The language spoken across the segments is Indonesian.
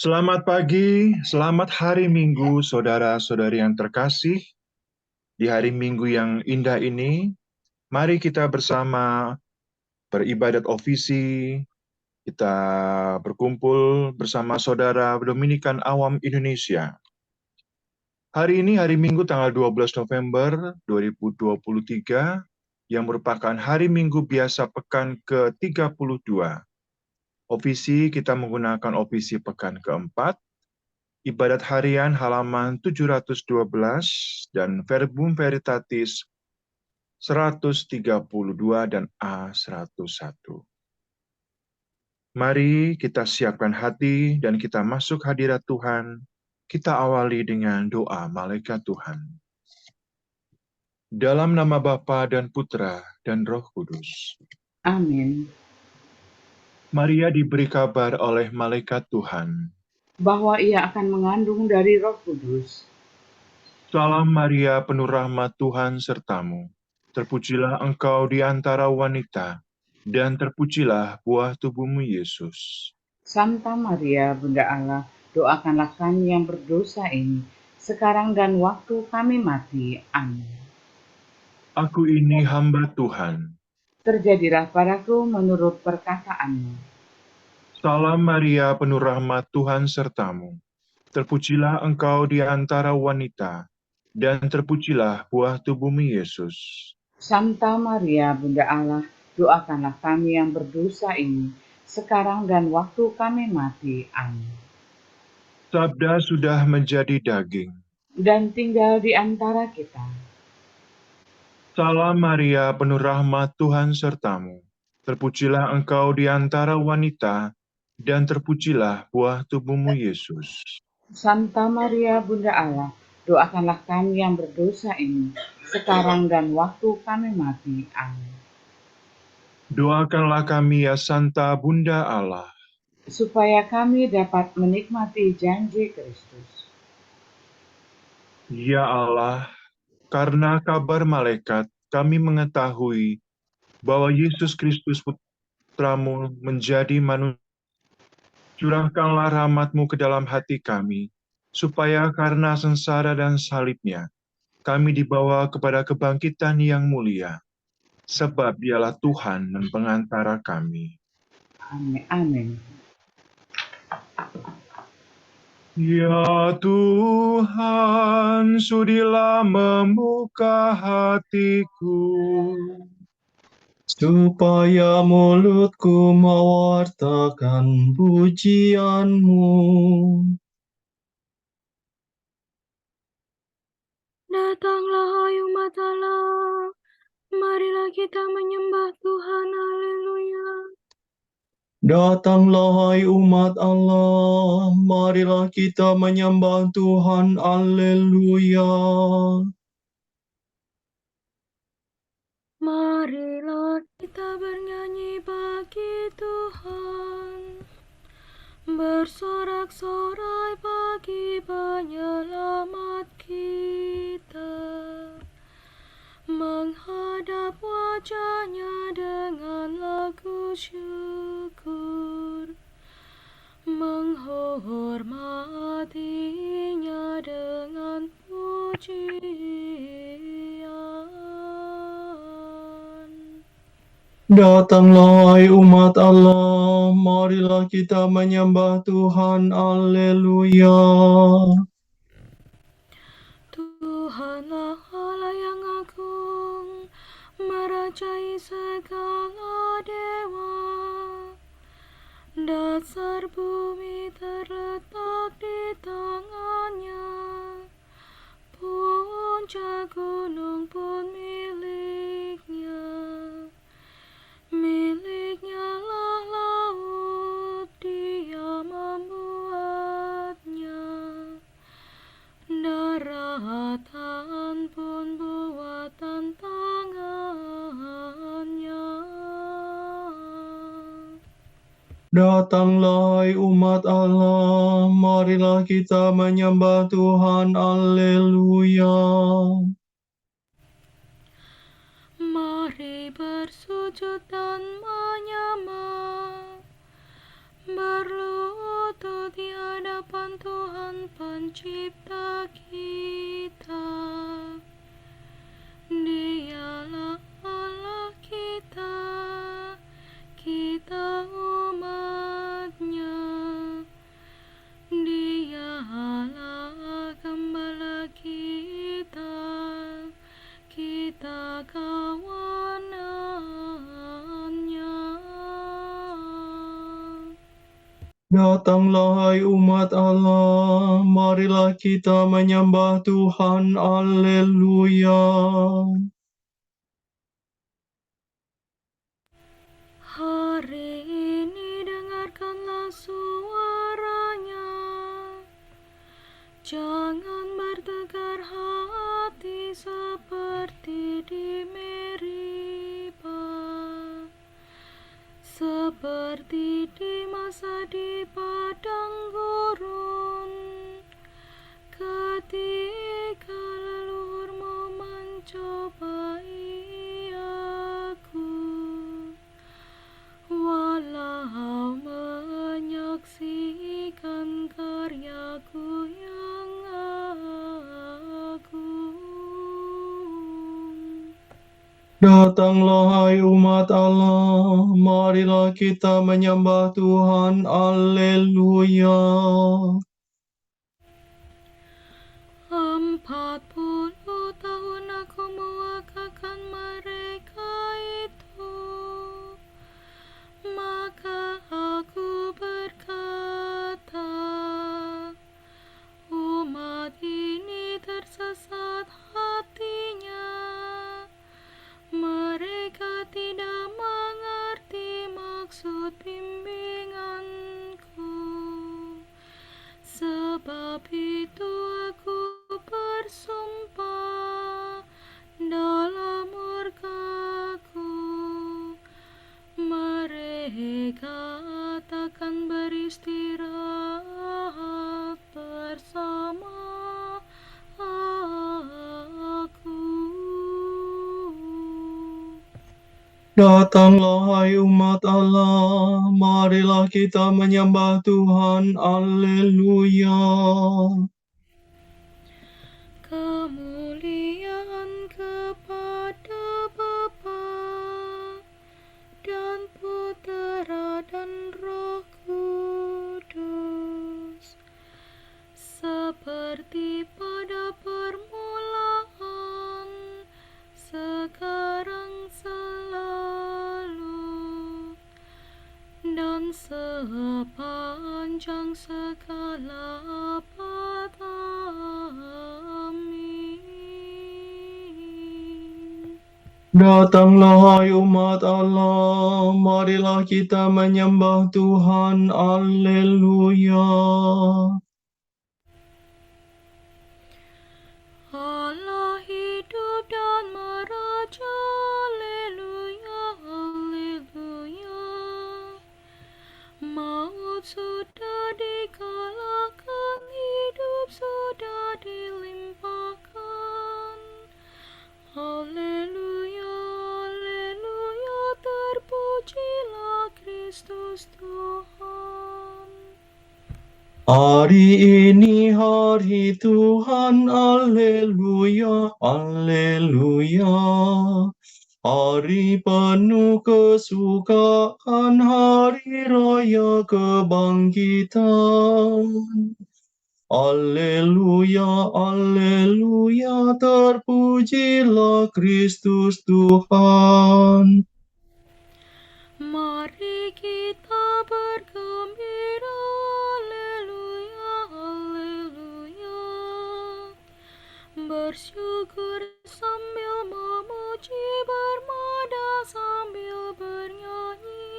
Selamat pagi, selamat hari Minggu, saudara-saudari yang terkasih. Di hari Minggu yang indah ini, mari kita bersama beribadat ofisi, kita berkumpul bersama saudara Dominikan Awam Indonesia. Hari ini hari Minggu tanggal 12 November 2023, yang merupakan hari Minggu biasa pekan ke-32. Ofisi kita menggunakan ofisi pekan keempat. Ibadat harian halaman 712 dan Verbum Veritatis 132 dan A101. Mari kita siapkan hati dan kita masuk hadirat Tuhan. Kita awali dengan doa malaikat Tuhan. Dalam nama Bapa dan Putra dan Roh Kudus. Amin. Maria diberi kabar oleh malaikat Tuhan Bahwa ia akan mengandung dari Roh Kudus. Salam Maria, penuh rahmat Tuhan sertamu. Terpujilah engkau di antara wanita, dan terpujilah buah tubuhmu Yesus. Santa Maria, Bunda Allah, doakanlah kami yang berdosa ini, sekarang dan waktu kami mati. Amin. Aku ini hamba Tuhan. Terjadilah padaku menurut perkataanmu. Salam Maria, penuh rahmat Tuhan sertamu. Terpujilah engkau di antara wanita, dan terpujilah buah tubuhmu Yesus. Santa Maria, Bunda Allah, doakanlah kami yang berdosa ini, sekarang dan waktu kami mati. Amin. Sabda sudah menjadi daging. Dan tinggal di antara kita. Salam Maria, penuh rahmat Tuhan sertamu. Terpujilah engkau di antara wanita, dan terpujilah buah tubuhmu Yesus. Santa Maria, Bunda Allah, doakanlah kami yang berdosa ini, sekarang dan waktu kami mati. Amin. Doakanlah kami ya Santa Bunda Allah, Supaya kami dapat menikmati janji Kristus. ya Allah, karena kabar malaikat kami mengetahui bahwa Yesus Kristus putramu menjadi manusia. Curahkanlah rahmat-Mu ke dalam hati kami, supaya karena sengsara dan salibnya, kami dibawa kepada kebangkitan yang mulia, sebab dialah Tuhan dan pengantara kami. Amin. Amin. Ya Tuhan, sudilah membuka hatiku, supaya mulutku mewartakan pujian-Mu. Datanglah hai umat Allah, marilah kita menyembah Tuhan, haleluya. Datanglah hai umat Allah, marilah kita menyembah Tuhan, haleluya. Marilah kita bernyanyi bagi Tuhan, bersorak-sorai bagi penyelamat kita, menghadap wajah-Nya dengan lagu syukur, menghormati-Nya dengan pujian. Datanglah hai umat Allah, marilah kita menyembah Tuhan, haleluya. Tuhanlah Allah yang agung, merajai segala dewa. Dasar bumi terletak di tangan-Nya, puncak gunung pun milik-Nya. Milik-Nya lah laut, Dia membuatnya. Daratan pun buatan tangan-Nya. Datanglah hai umat Allah, marilah kita menyembah Tuhan, haleluya. Mari bersujud dan menyembah, berlutut di hadapan pencipta kita. Dialah Allah kita, kita umat-Nya. Dialah gembala kita, kita kawanan-Nya. Datanglah hai umat Allah, marilah kita menyembah Tuhan. Haleluya. Hari ini dengarkanlah suara-Nya. Jangan bertegar hati seperti di Meriba, seperti di masa di padang gurun, ketika leluhurmu mencobai aku, walau menyaksikan karyaku yang agung. Datanglah hai umat Allah, marilah kita menyembah Tuhan. Haleluya. 40 tahun aku mewakilkan mereka itu, maka aku berkata, umat ini tersesat hatinya, mereka tidak mengerti maksud bimbinganku. Sebab itu aku bersumpah dalam murkaku, mereka takkan beristirahat bersama aku. Datanglah hai umat Allah, marilah kita menyembah Tuhan. Haleluya. Kemuliaan kepada Bapa dan Putera dan Roh Kudus, seperti pada permulaan, sekarang, selalu, dan sepanjang segala abad. Amin. Datanglah hai umat Allah, marilah kita menyembah Tuhan. Haleluya. Allah hidup dan meraja, haleluya, haleluya. Maut sudah dikalahkan, hidup sudah dilimpahkan. Haleluya, haleluya, terpujilah Kristus Tuhan. Hari ini hari Tuhan, haleluya, haleluya. Hari penuh kesukaan, hari raya kebangkitan. Haleluya, haleluya, terpujilah Kristus Tuhan. Mari kita bergembira, haleluya, haleluya. Bersyukur sambil memuji, bermada sambil bernyanyi.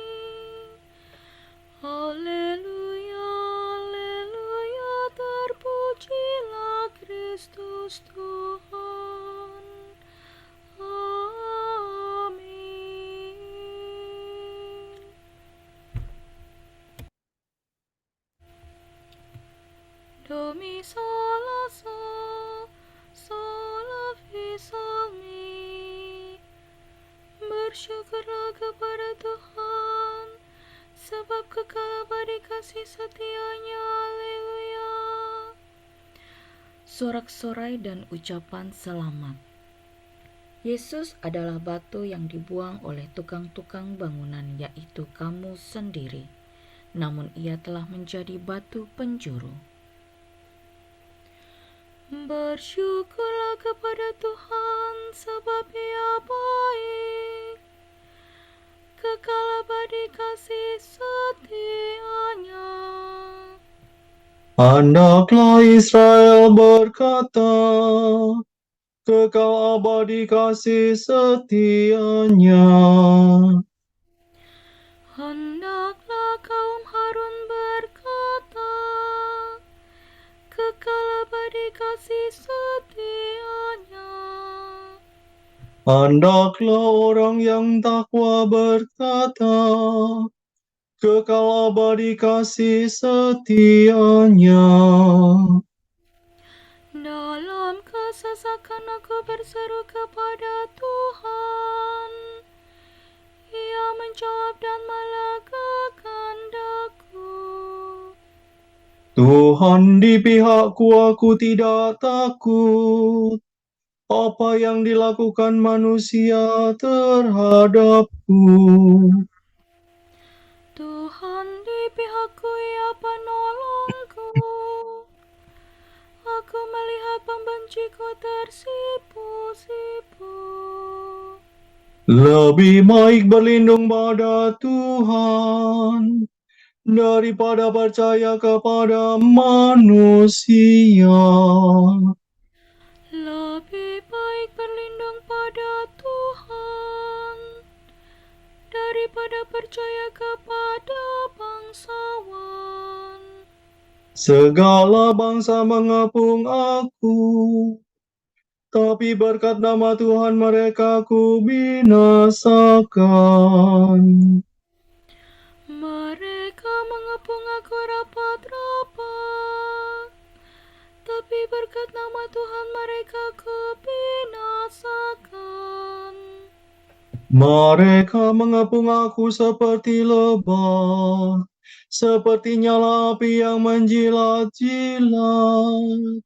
Haleluya, haleluya, terpujilah Kristus Tuhan. Amin. Do mi sol la sol la fi sol mi. Bersyukurlah kepada Tuhan, sebab kekal abadi kasih setia-Nya. Haleluya. sorak-sorai dan ucapan selamat. Yesus adalah batu yang dibuang oleh tukang-tukang bangunan, yaitu kamu sendiri. Namun ia telah menjadi batu penjuru. Bersyukurlah kepada Tuhan, sebab Ia baik. Kekal abadi kasih setia-Nya. Hendaklah Israel berkata, kekal abadi kasih setia-Nya. Hendaklah kaum Harun berkata, kekal abadi kasih setia-Nya. Hendaklah orang yang takwa berkata, kekal abadi kasih setia-Nya. Dalam kesesakan aku berseru kepada Tuhan. Ia menjawab dan melegakan daku. Tuhan di pihakku, aku tidak takut. Apa yang dilakukan manusia terhadapku? Tuhan di pihakku, Ia penolongku. Aku melihat pembenciku tersipu-sipu. Lebih baik berlindung pada Tuhan daripada percaya kepada manusia. Lebih baik berlindung pada Tuhan daripada percaya kepada bangsawan. Segala bangsa mengepung aku, tapi berkat nama Tuhan mereka ku binasakan. Mereka mengepung aku rapat-rapat, tapi berkat nama Tuhan mereka ku binasakan. Mereka mengepung aku seperti lebah, seperti nyala api yang menjilat-jilat.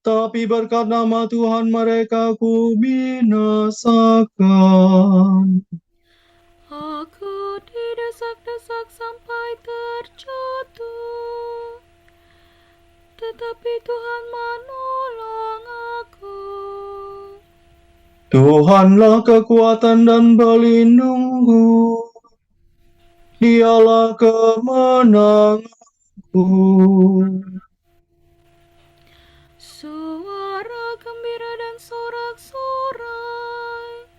Tapi berkat nama Tuhan mereka ku binasakan. Aku didesak-desak sampai terjatuh, tetapi Tuhan menolong aku. Tuhanlah kekuatan dan pelindungku. Dialah kemenanganku. Suara gembira dan sorak-sorai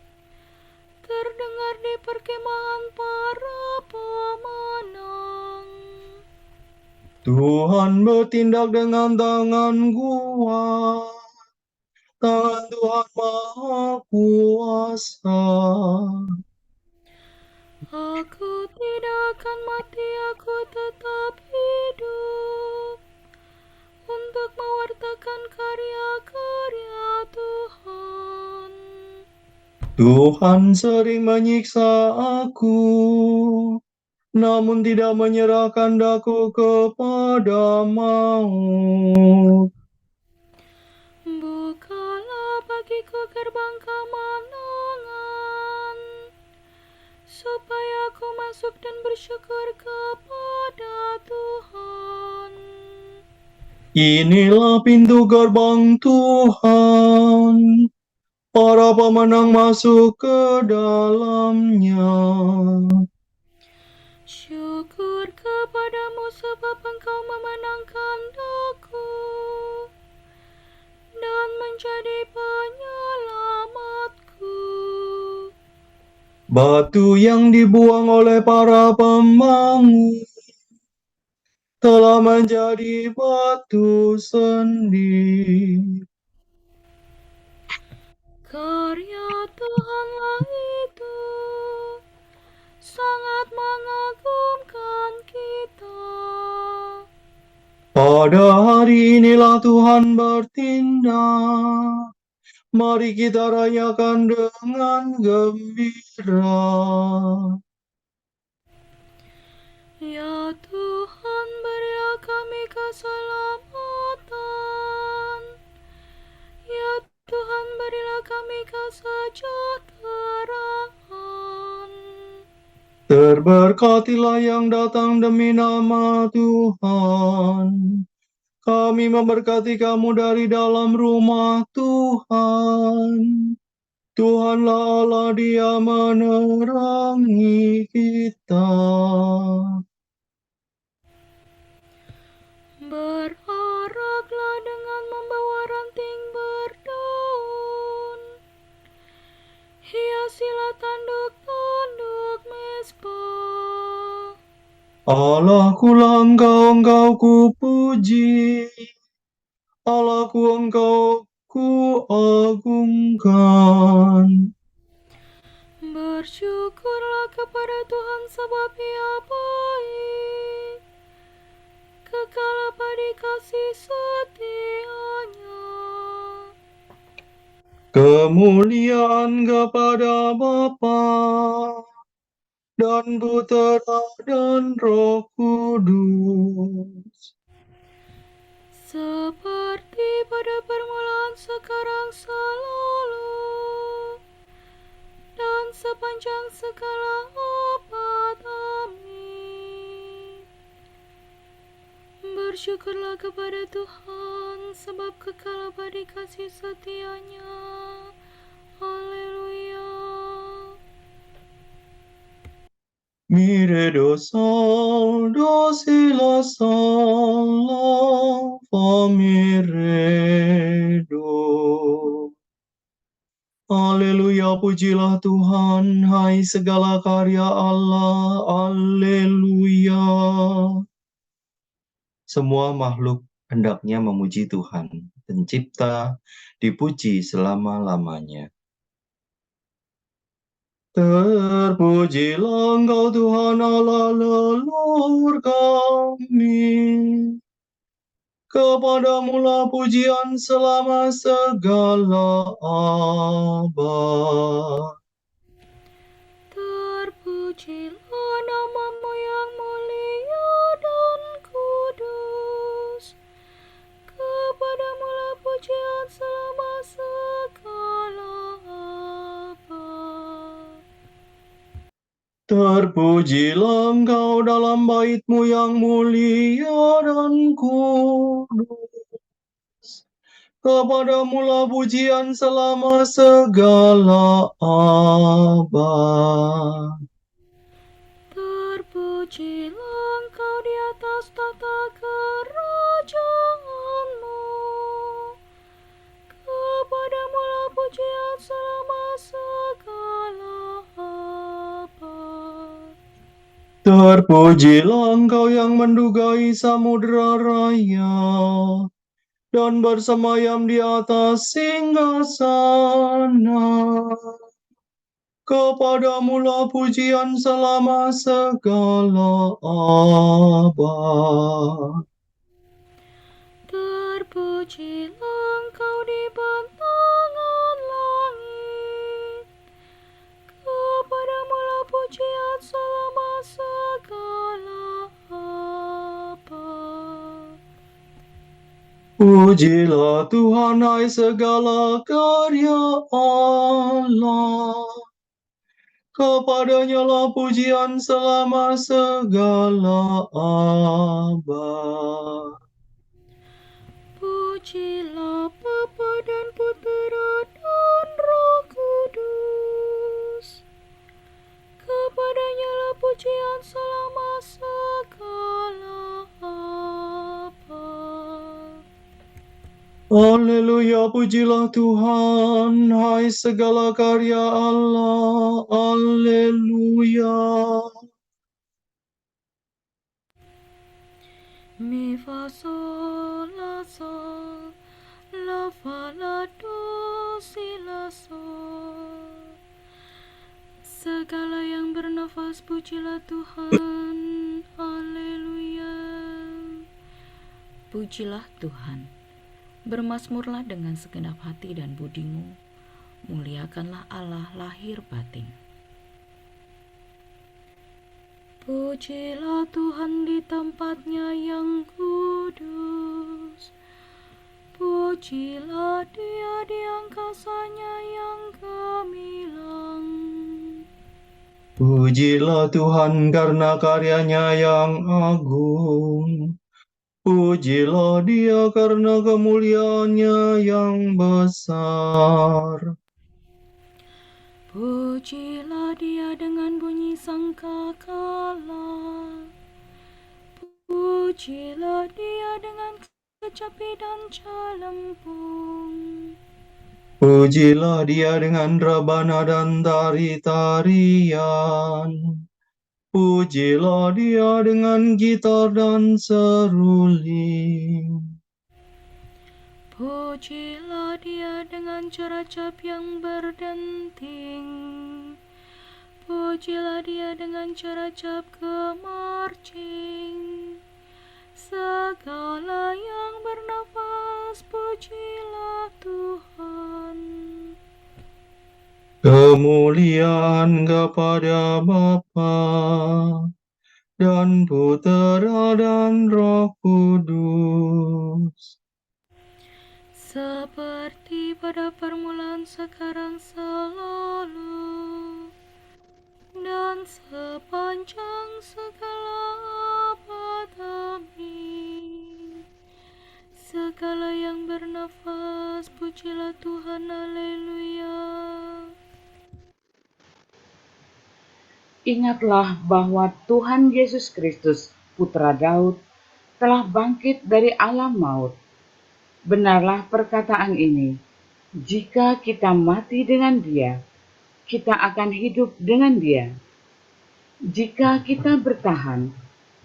terdengar di perkemahan para pemenang. Tuhan bertindak dengan tangan kuat. Tangan Tuhan Maha Kuasa. Aku tidak akan mati, aku tetap hidup untuk mewartakan karya-karya Tuhan. Tuhan sering menyiksa aku, namun tidak menyerahkan daku kepada maut. Bukalah bagiku gerbang kemenangan, supaya aku masuk dan bersyukur kepada Tuhan. Inilah pintu gerbang Tuhan. Para pemenang masuk ke dalamnya. Syukur kepadamu sebab Engkau memenangkan daku dan menjadi penyelamatku. Batu yang dibuang oleh para pembangun telah menjadi batu sendi. Karya Tuhanlah itu sangat mengagumkan kita. Pada hari inilah Tuhan bertindak. Mari kita rayakan dengan gembira. Ya Tuhan, berilah kami keselamatan Terberkatilah yang datang demi nama Tuhan. Kami memberkati kamu dari dalam rumah Tuhan. Tuhanlah Allah, Dia menerangi kita. Beraraklah dengan membawa ranting berdaun. Hiasilah tanduk-tanduk mezbah. Allahku lah engkau kupuji. Allahku engkau kuagungkan. Bersyukurlah kepada Tuhan sebab Ia baik. Kekal abadi kasih setia-Nya. Kemuliaan kepada Bapa dan Putera dan Roh Kudus. Seperti pada permulaan, sekarang, selalu, dan sepanjang segala abad. Amin. Bersyukurlah kepada Tuhan, sebab kekal abadi kasih setia-Nya. Haleluya. Mire do si la sol la fa mi re do. Haleluya, pujilah Tuhan, hai segala karya Allah. Haleluya. Semua makhluk hendaknya memuji Tuhan, Pencipta, dipuji selama-lamanya. Terpujilah Engkau Tuhan Allah leluhur kami. Kepadamu-lah pujian selama segala abad. Terpujilah nama-Mu yang mulia dan kudus. Kepadamu-lah pujian selama segala abad. Terpujilah Engkau dalam bait-Mu yang mulia dan kudus. Kepadamu-lah pujian selama segala abad. Terpujilah Engkau di atas tata kerajaan-Mu. Kepadamu-lah pujian selama segala abad. Terpujilah Engkau yang mendugai samudera raya dan bersemayam di atas singgasana. Kepadamu-lah pujian selama segala abad. Terpujilah Engkau di bentangan langit. Kepadamu-lah pujian selama segala abad. Pujilah Tuhan, hai segala karya Allah. Kepadanya-lah pujian selama segala abad. Pujilah Bapa dan Putera dan Roh Kudus. Kepadanya-lah pujian selama segala abad. Haleluya, pujilah Tuhan, hai segala karya Allah. Haleluya. Mi fa sol la fa la do si la sol. Segala yang bernafas pujilah Tuhan. Haleluya. Pujilah Tuhan. Bermazmurlah dengan segenap hati dan budimu, muliakanlah Allah lahir batin. Pujilah Tuhan di tempatnya yang kudus. Pujilah Dia di angkasanya yang gemilang. Pujilah Tuhan karena karyanya yang agung. Pujilah Dia karena kemuliaannya yang besar. Pujilah Dia dengan bunyi sangkakala. Pujilah Dia dengan kecapi dan celempung. Pujilah Dia dengan rebana dan tari-tarian. Pujilah Dia dengan gitar dan seruling. Pujilah Dia dengan ceracap yang berdenting. Pujilah Dia dengan ceracap gemarcing. Segala yang bernafas, pujilah Tuhan. Kemuliaan kepada Bapa dan Putera dan Roh Kudus. Seperti pada permulaan, sekarang, selalu, dan sepanjang segala abad. Amin. Segala yang bernafas, pujilah Tuhan. Haleluya. Ingatlah bahwa Tuhan Yesus Kristus, Putra Daud, telah bangkit dari alam maut. Benarlah perkataan ini, jika kita mati dengan Dia, kita akan hidup dengan Dia. Jika kita bertahan,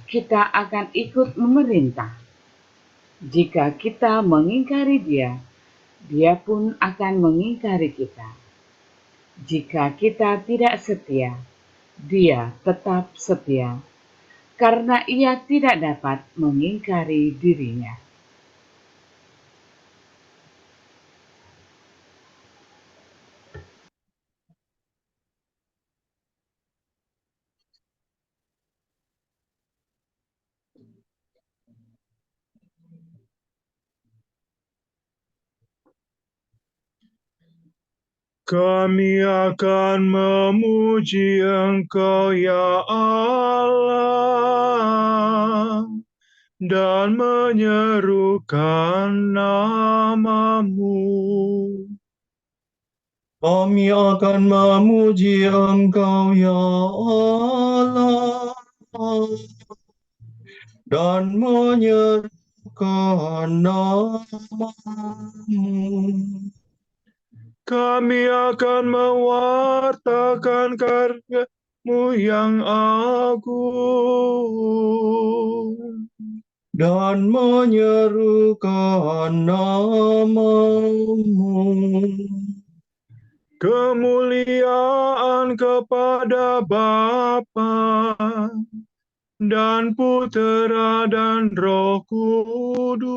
kita akan ikut memerintah. Jika kita mengingkari Dia, Dia pun akan mengingkari kita. Jika kita tidak setia, Dia tetap setia, karena Ia tidak dapat mengingkari dirinya. Kami akan memuji Engkau, ya Allah, dan menyerukan nama-Mu. Kami akan memuji Engkau, ya Allah, dan menyerukan nama-Mu. Kami akan mewartakan karya-Mu yang agung, dan menyerukan nama-Mu. Kemuliaan kepada Bapa dan Putera dan Roh Kudus.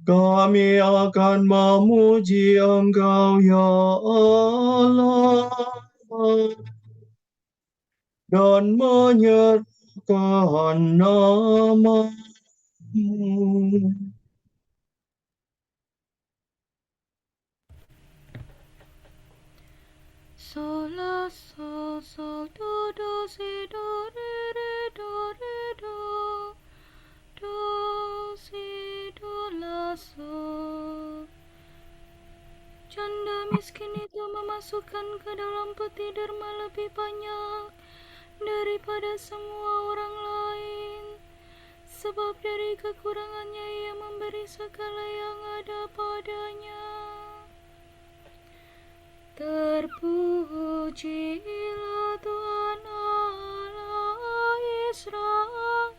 Kami akan memuji Engkau, ya Allah, dan menyerukan nama-Mu. Sol, la, sol, sol, do, do, si, do, re, do, do, si, do, la, sol. Janda miskin itu memasukkan ke dalam peti derma lebih banyak daripada semua orang lain, sebab dari kekurangannya ia memberi segala yang ada padanya. Terpujilah Tuhan Allah Israel,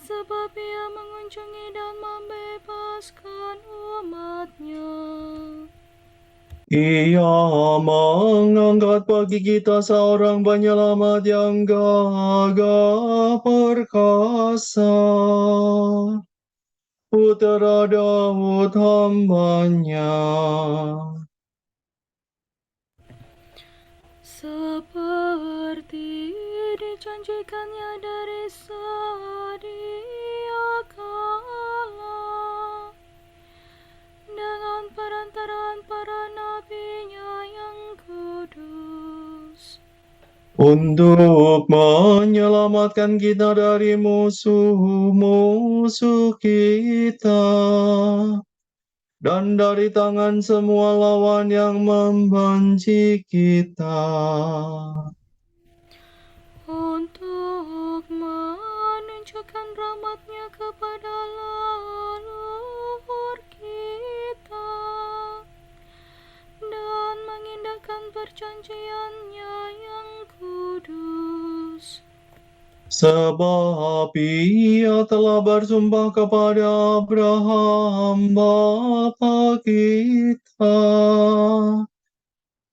sebab Ia mengunjungi dan membebaskan umat-Nya. Ia mengangkat bagi kita seorang penyelamat yang gagah perkasa, Putera Daud hamba-Nya. Seperti dijanjikannya dari sedia kala, dengan perantaraan para nabi-Nya untuk menyelamatkan kita dari musuh-musuh kita dan dari tangan semua lawan yang membenci kita, untuk menunjukkan rahmat-Nya kepada leluhur kita dan mengindahkan perjanjian-Nya yang kudus. sebab Ia telah bersumpah kepada Abraham bapa kita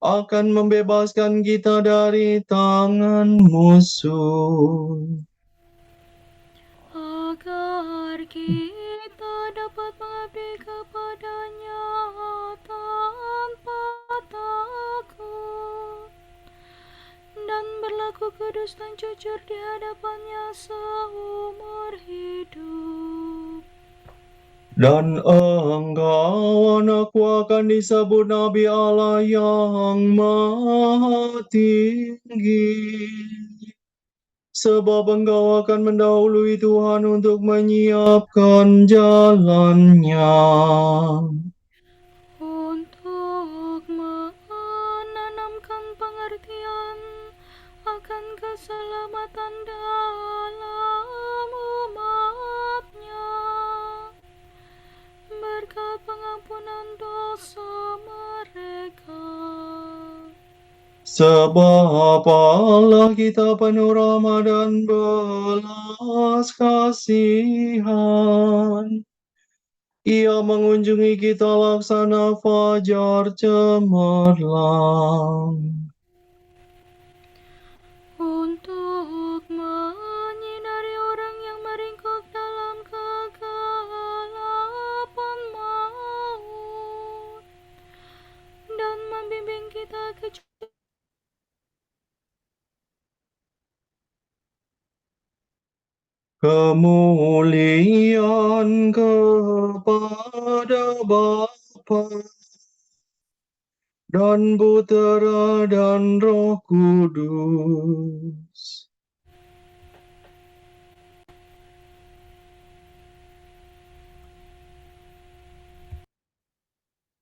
akan membebaskan kita dari tangan musuh, agar kita dapat mengabdi kepada-Nya tanpa takut dan berlaku kudus dan jujur di hadapan-Nya seumur hidup. dan engkau anakku akan disebut Nabi Allah yang Maha Tinggi, sebab engkau akan mendahului Tuhan untuk menyiapkan jalannya, Untuk menanamkan pengertian akan keselamatan dalam umat-Nya berkat pengampunan dosa mereka. sebab Allah kita penuh rahmat dan belas kasihan. Ia mengunjungi kita laksana fajar cemerlang, Untuk menyinari orang yang meringkuk dalam kegelapan maut dan membimbing kita ke kemuliaan kepada Bapa dan Putera dan Roh Kudus,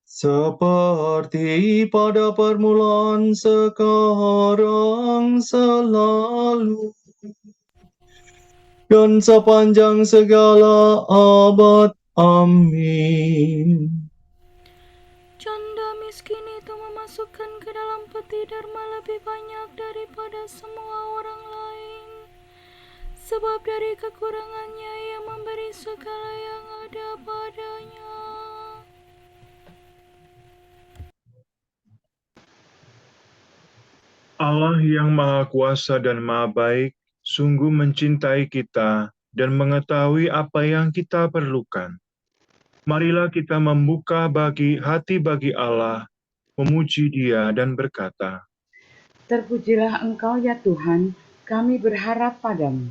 seperti pada permulaan, sekarang, selalu, dan sepanjang segala abad. Amin. Janda miskin itu memasukkan ke dalam peti derma lebih banyak daripada semua orang lain, sebab dari kekurangannya ia memberi segala yang ada padanya. Allah yang Maha Kuasa dan Maha Baik sungguh mencintai kita dan mengetahui apa yang kita perlukan. Marilah kita membuka hati bagi Allah, memuji Dia dan berkata, Terpujilah Engkau ya Tuhan, kami berharap padamu.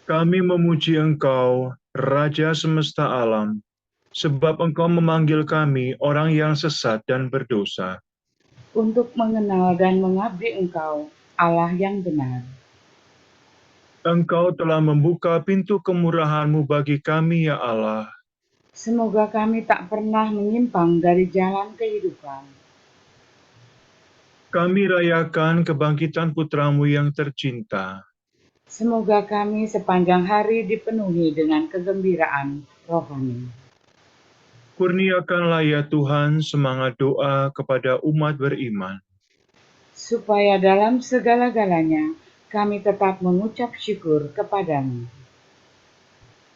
kami memuji Engkau, Raja semesta alam, sebab Engkau memanggil kami orang yang sesat dan berdosa. Untuk mengenal dan mengabdi Engkau, Allah yang benar. Engkau telah membuka pintu kemurahan-Mu bagi kami, ya Allah. Semoga kami tak pernah menyimpang dari jalan kehidupan. Kami rayakan kebangkitan Putra-Mu yang tercinta. Semoga kami sepanjang hari dipenuhi dengan kegembiraan rohani. Kurniakanlah ya Tuhan semangat doa kepada umat beriman. Supaya dalam segala-galanya kami tetap mengucap syukur kepadamu.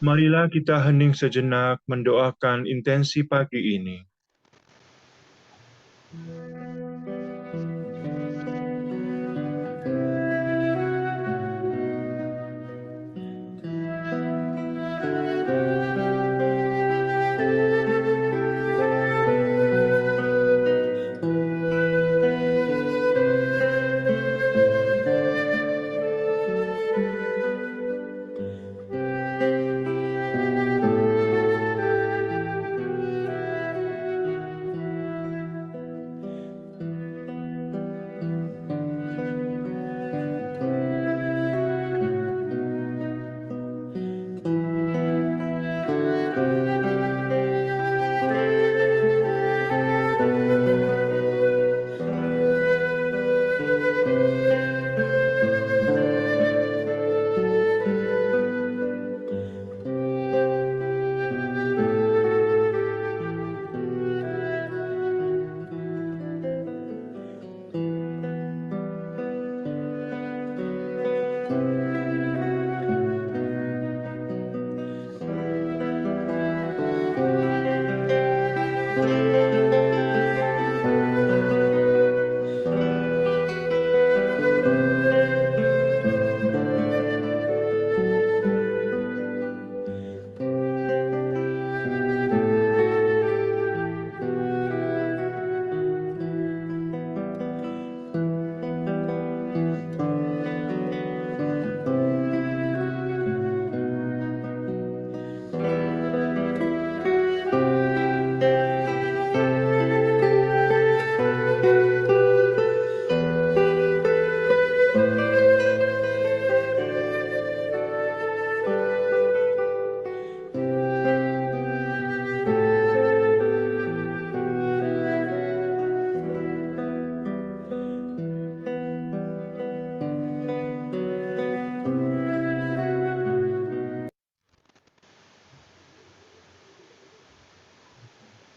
Marilah kita hening sejenak mendoakan intensi pagi ini.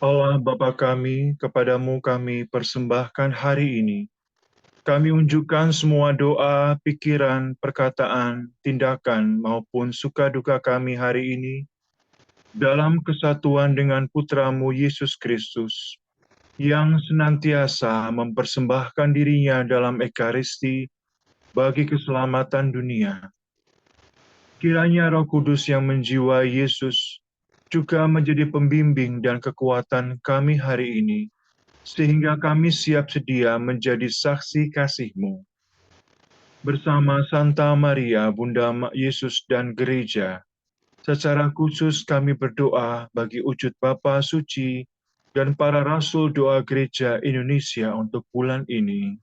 Allah Bapa kami, kepadamu kami persembahkan hari ini. Kami unjukkan semua doa, pikiran, perkataan, tindakan, maupun suka duka kami hari ini dalam kesatuan dengan Putramu Yesus Kristus, yang senantiasa mempersembahkan dirinya dalam Ekaristi bagi keselamatan dunia. Kiranya Roh Kudus yang menjiwai Yesus juga menjadi pembimbing dan kekuatan kami hari ini, sehingga kami siap sedia menjadi saksi kasih-Mu. Bersama Santa Maria, Bunda Yesus dan Gereja, secara khusus kami berdoa bagi wujud Bapa Suci dan para Rasul Doa Gereja Indonesia untuk bulan ini.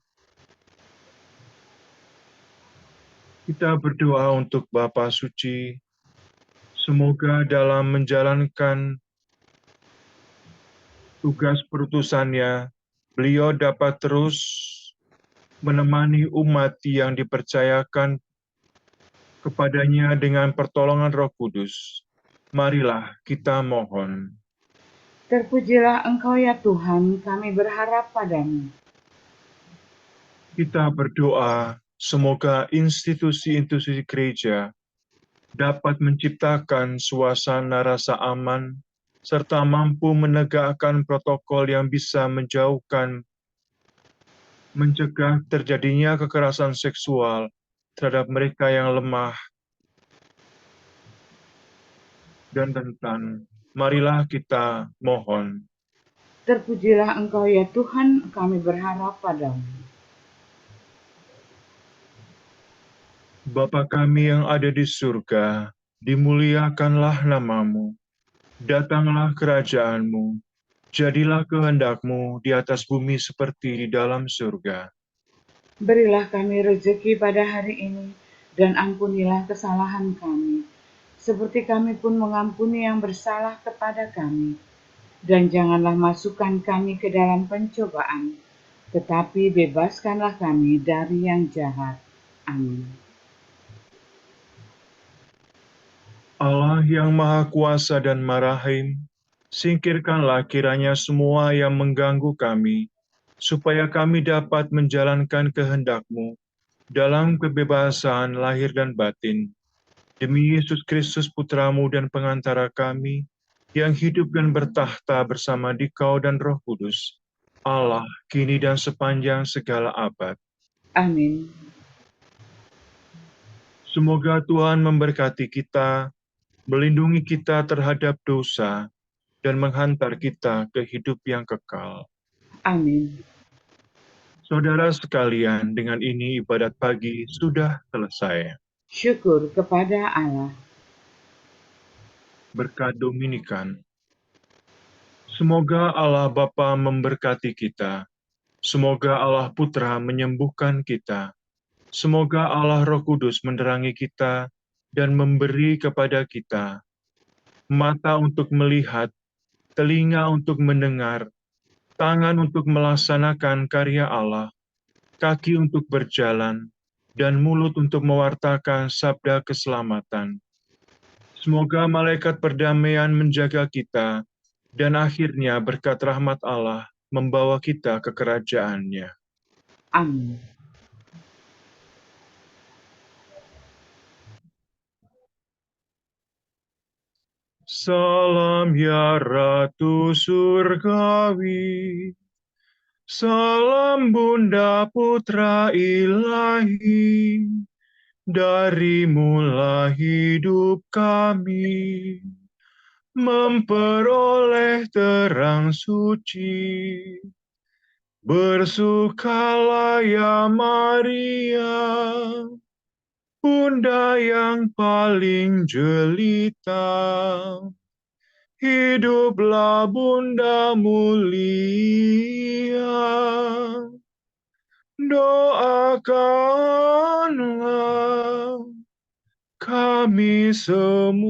Kita berdoa untuk Bapa Suci, semoga dalam menjalankan tugas perutusannya, beliau dapat terus menemani umat yang dipercayakan kepadanya dengan pertolongan Roh Kudus. Marilah kita mohon. Terpujilah Engkau ya Tuhan, kami berharap padamu. Kita berdoa, semoga institusi-institusi gereja dapat menciptakan suasana rasa aman, serta mampu menegakkan protokol yang bisa mencegah terjadinya kekerasan seksual terhadap mereka yang lemah dan rentan. Marilah kita mohon. Terpujilah Engkau ya Tuhan, kami berharap padamu. Bapa kami yang ada di surga, dimuliakanlah nama-Mu. Datanglah kerajaan-Mu. Jadilah kehendak-Mu di atas bumi seperti di dalam surga. Berilah kami rezeki pada hari ini, dan ampunilah kesalahan kami, seperti kami pun mengampuni yang bersalah kepada kami. Dan janganlah masukkan kami ke dalam pencobaan, tetapi bebaskanlah kami dari yang jahat. Amin. Allah yang Maha Kuasa dan Marahim, singkirkanlah kiranya semua yang mengganggu kami, supaya kami dapat menjalankan kehendak-Mu dalam kebebasan lahir dan batin. Demi Yesus Kristus Putra-Mu dan pengantara kami, yang hidup dan bertahta bersama Dikau dan Roh Kudus, Allah, kini dan sepanjang segala abad. Amin. Semoga Tuhan memberkati kita, melindungi kita terhadap dosa, dan menghantar kita ke hidup yang kekal. Amin. Saudara sekalian, dengan ini ibadat pagi sudah selesai. Syukur kepada Allah. Berkat Dominikan. Semoga Allah Bapa memberkati kita. Semoga Allah Putra menyembuhkan kita. Semoga Allah Roh Kudus menerangi kita dan memberi kepada kita mata untuk melihat, telinga untuk mendengar, tangan untuk melaksanakan karya Allah, kaki untuk berjalan, dan mulut untuk mewartakan sabda keselamatan. Semoga malaikat perdamaian menjaga kita, dan akhirnya berkat rahmat Allah membawa kita ke kerajaan-Nya. Amin. Salam ya Ratu Surgawi, salam Bunda Putra Ilahi, darimulah hidup kami, memperoleh terang suci. Bersukalah ya Maria, Bunda yang paling jelita. Hiduplah Bunda mulia, doakanlah kami semua.